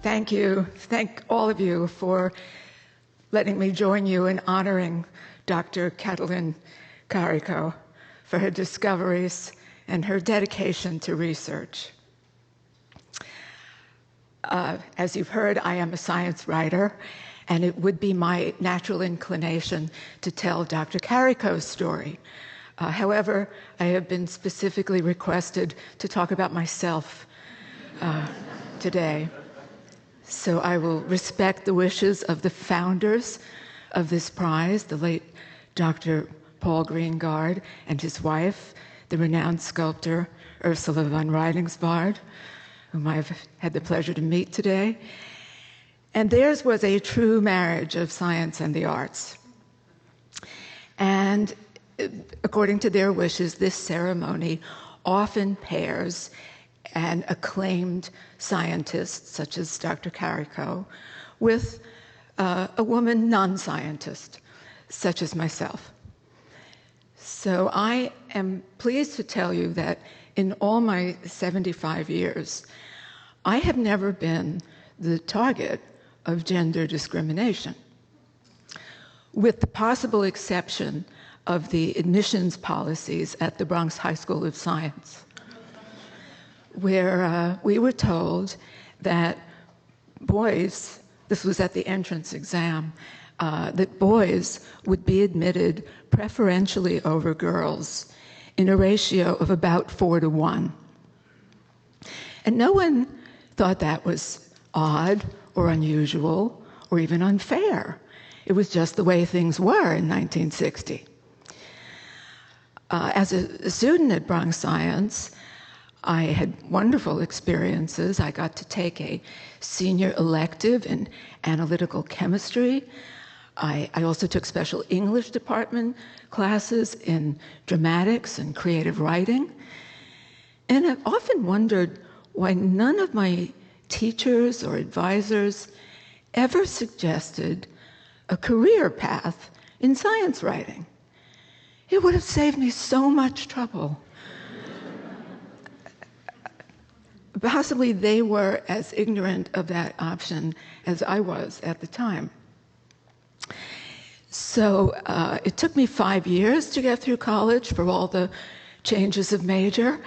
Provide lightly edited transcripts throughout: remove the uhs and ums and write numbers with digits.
Thank you. Thank all of you for letting me join you in honoring Dr. Katalin Karikó for her discoveries and her dedication to research. As you've heard, I am a science writer, and it would be my natural inclination to tell Dr. Karikó's story. However, I have been specifically requested to talk about myself today. So I will respect the wishes of the founders of this prize, the late Dr. Paul Greengard and his wife, the renowned sculptor Ursula von Ruydingsvard, whom I've had the pleasure to meet today. And theirs was a true marriage of science and the arts. And according to their wishes, this ceremony often pairs an acclaimed scientist, such as Dr. Karikó, with a woman non-scientist, such as myself. So I am pleased to tell you that in all my 75 years, I have never been the target of gender discrimination, with the possible exception of the admissions policies at the Bronx High School of Science, where we were told that boys, this was at the entrance exam, that boys would be admitted preferentially over girls in a ratio of about 4-to-1. And no one thought that was odd or unusual or even unfair. It was just the way things were in 1960. As a student at Bronx Science, I had wonderful experiences. I got to take a senior elective in analytical chemistry. I also took special English department classes in dramatics and creative writing. And I've often wondered why none of my teachers or advisors ever suggested a career path in science writing. It would have saved me so much trouble. Possibly they were as ignorant of that option as I was at the time. So it took me 5 years to get through college for all the changes of major,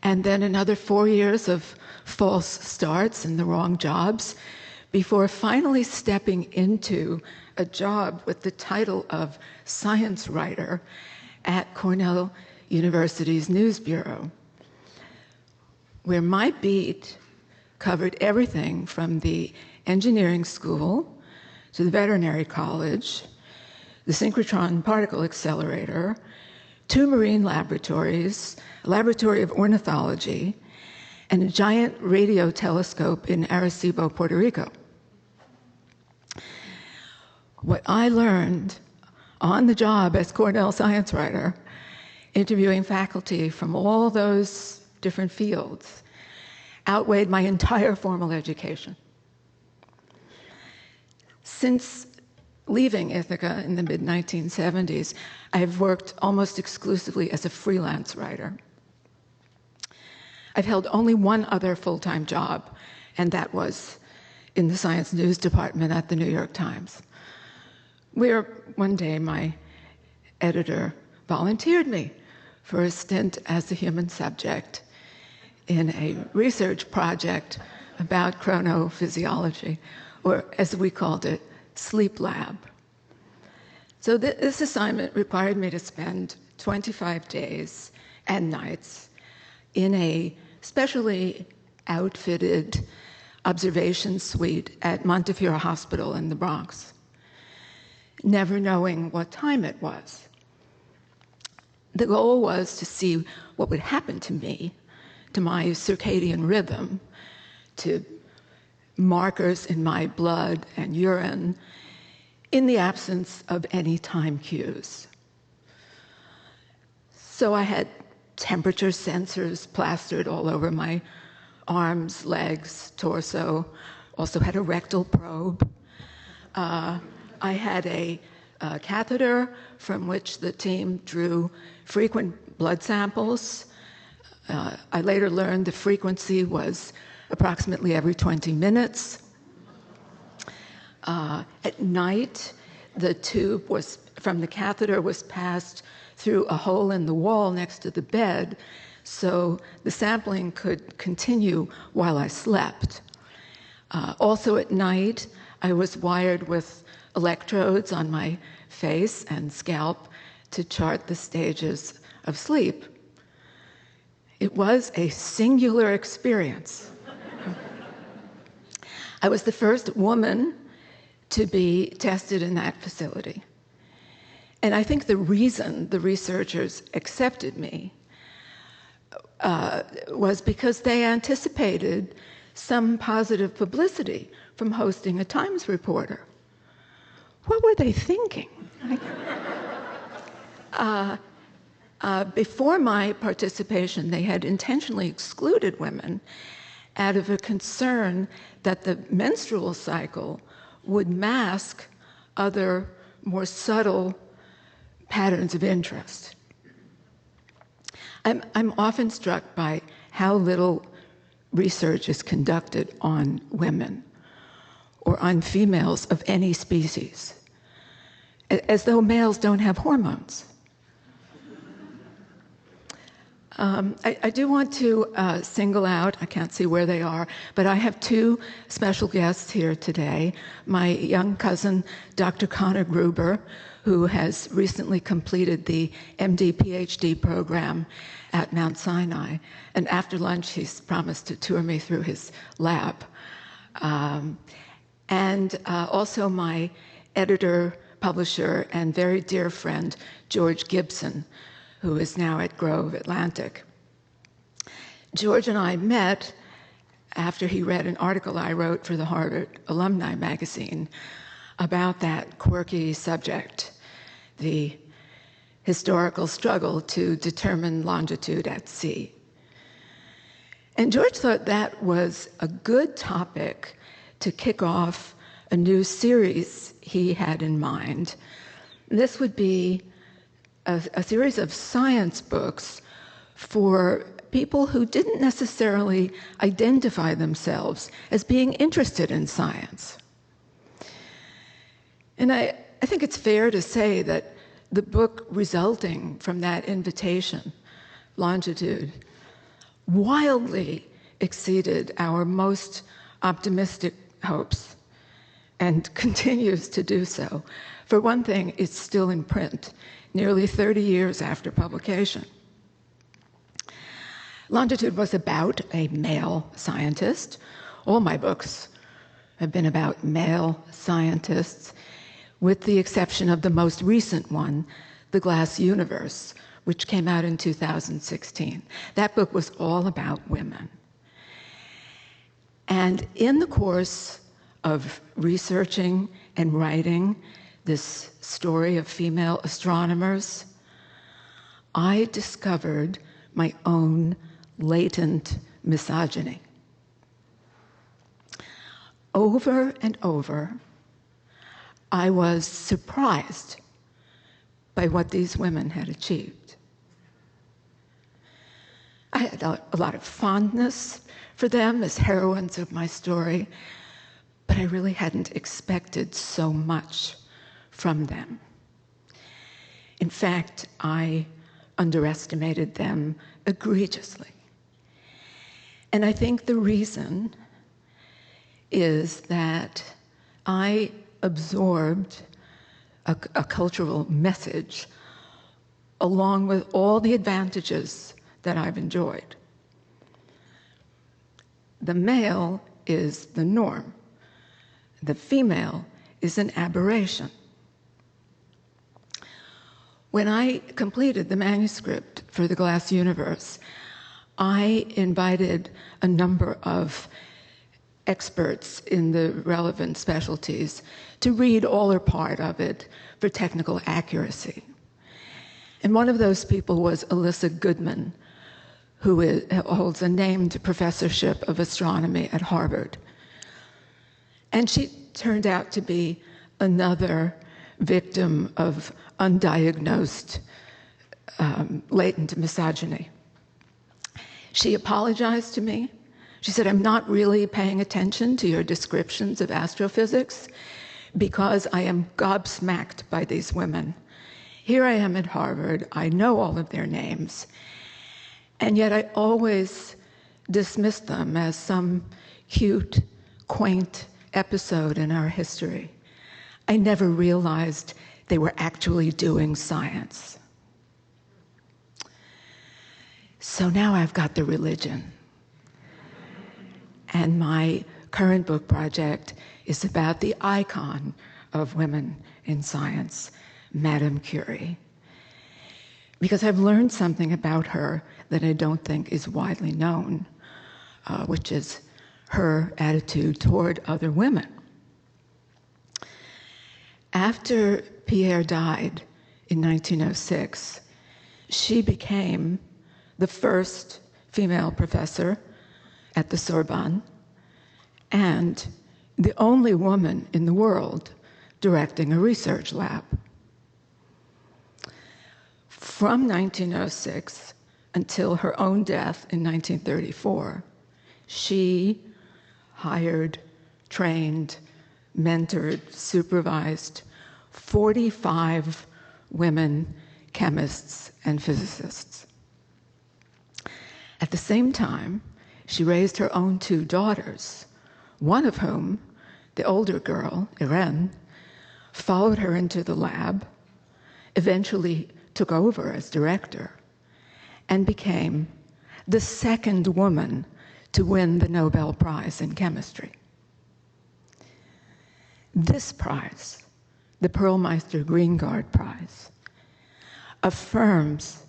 and then another 4 years of false starts and the wrong jobs before finally stepping into a job with the title of science writer at Cornell University's News Bureau, where my beat covered everything from the engineering school to the veterinary college, the synchrotron particle accelerator, 2 marine laboratories, a laboratory of ornithology, and a giant radio telescope in Arecibo, Puerto Rico. What I learned on the job as Cornell science writer, interviewing faculty from all those different fields, outweighed my entire formal education. Since leaving Ithaca in the mid-1970s, I have worked almost exclusively as a freelance writer. I've held only one other full-time job, and that was in the science news department at the New York Times, where one day my editor volunteered me for a stint as a human subject in a research project about chronophysiology, or as we called it, sleep lab. So this assignment required me to spend 25 days and nights in a specially outfitted observation suite at Montefiore Hospital in the Bronx, never knowing what time it was. The goal was to see what would happen to me, to my circadian rhythm, to markers in my blood and urine, in the absence of any time cues. So I had temperature sensors plastered all over my arms, legs, torso, also had a rectal probe. I had a catheter from which the team drew frequent blood samples. I later learned the frequency was approximately every 20 minutes. At night, the tube from the catheter was passed through a hole in the wall next to the bed, so the sampling could continue while I slept. Also at night, I was wired with electrodes on my face and scalp to chart the stages of sleep. It was a singular experience. I was the first woman to be tested in that facility. And I think the reason the researchers accepted me was because they anticipated some positive publicity from hosting a Times reporter. What were they thinking? Before my participation, they had intentionally excluded women out of a concern that the menstrual cycle would mask other, more subtle patterns of interest. I'm often struck by how little research is conducted on women or on females of any species, as though males don't have hormones. I do want to single out, I can't see where they are, but I have two special guests here today. My young cousin, Dr. Connor Gruber, who has recently completed the MD PhD program at Mount Sinai. And after lunch, he's promised to tour me through his lab. And also my editor, publisher, and very dear friend, George Gibson, who is now at Grove Atlantic. George and I met after he read an article I wrote for the Harvard Alumni magazine about that quirky subject, the historical struggle to determine longitude at sea. And George thought that was a good topic to kick off a new series he had in mind. This would be a series of science books for people who didn't necessarily identify themselves as being interested in science. And I think it's fair to say that the book resulting from that invitation, Longitude, wildly exceeded our most optimistic hopes and continues to do so. For one thing, it's still in print, nearly 30 years after publication. Longitude was about a male scientist. All my books have been about male scientists, with the exception of the most recent one, The Glass Universe, which came out in 2016. That book was all about women. And in the course of researching and writing this story of female astronomers, I discovered my own latent misogyny. Over and over, I was surprised by what these women had achieved. I had a lot of fondness for them as heroines of my story, but I really hadn't expected so much from them. In fact, I underestimated them egregiously. And I think the reason is that I absorbed a cultural message along with all the advantages that I've enjoyed. The male is the norm. The female is an aberration. When I completed the manuscript for The Glass Universe, I invited a number of experts in the relevant specialties to read all or part of it for technical accuracy. And one of those people was Alyssa Goodman, who holds a named professorship of astronomy at Harvard. And she turned out to be another victim of undiagnosed latent misogyny. She apologized to me. She said, "I'm not really paying attention to your descriptions of astrophysics. because I am gobsmacked by these women. Here I am at Harvard, I know all of their names, and yet I always dismiss them as some cute, quaint episode in our history. I never realized they were actually doing science. So now I've got the religion. And my current book project is about the icon of women in science, Madame Curie. Because I've learned something about her that I don't think is widely known, which is her attitude toward other women. After Pierre died in 1906, she became the first female professor at the Sorbonne and the only woman in the world directing a research lab. From 1906 until her own death in 1934, she hired, trained, mentored, supervised 45 women chemists and physicists. At the same time, she raised her own 2 daughters, one of whom, the older girl, Irene, followed her into the lab, eventually took over as director, and became the second woman to win the Nobel Prize in chemistry. This prize, the Pearl Meister Greengard Prize, affirms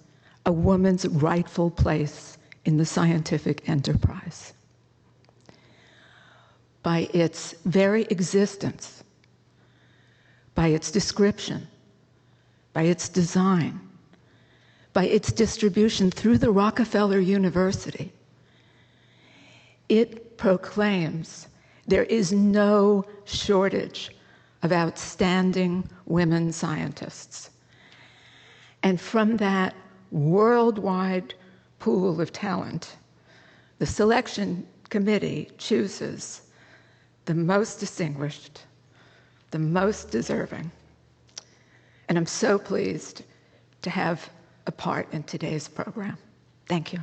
a woman's rightful place in the scientific enterprise. By its very existence, by its description, by its design, by its distribution through the Rockefeller University, it proclaims there is no shortage of outstanding women scientists. And from that worldwide pool of talent, the selection committee chooses the most distinguished, the most deserving. And I'm so pleased to have a part in today's program. Thank you.